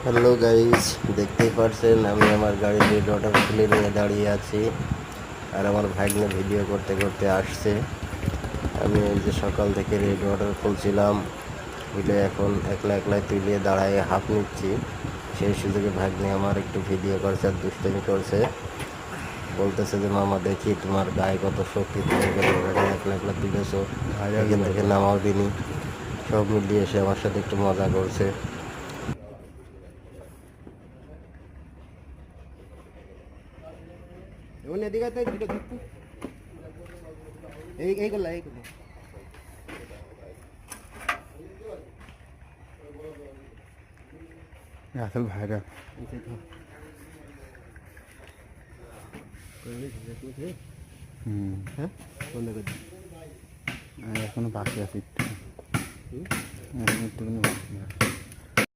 Hello guys, দেখতেই পারছেন আমি আমার গাড়ির রেড ওয়াটার খুলে নিয়ে দাঁড়িয়ে আছি। আর আমার ভাগ্নে ভিডিও করতে করতে আসছে। আমি এই যে সকাল থেকে রেড ওয়াটার খুলছিলাম, খুলে এখন একলা একলাই তুলে দাঁড়ায় হাঁপ নিচ্ছি। সেই সুযোগে ভাগ্নে আমার একটু ভিডিও করছে আর দুষ্টামি করছে। বলতেছে যে মামা দেখি তোমার গায়ে কত শক্তি, তুমি একলা একলা তুলেছো, এখান থেকে নামাও দিনি। সব মিলিয়ে এসে আমার সাথে একটু মজা করছে। এদিকে দুটো ধরতো এই করলা আসল ভাইরা হ্যাঁ বন্ধ করে দিই। এখনো বাকি আছে একটু, একটুখানি বাকি আছে।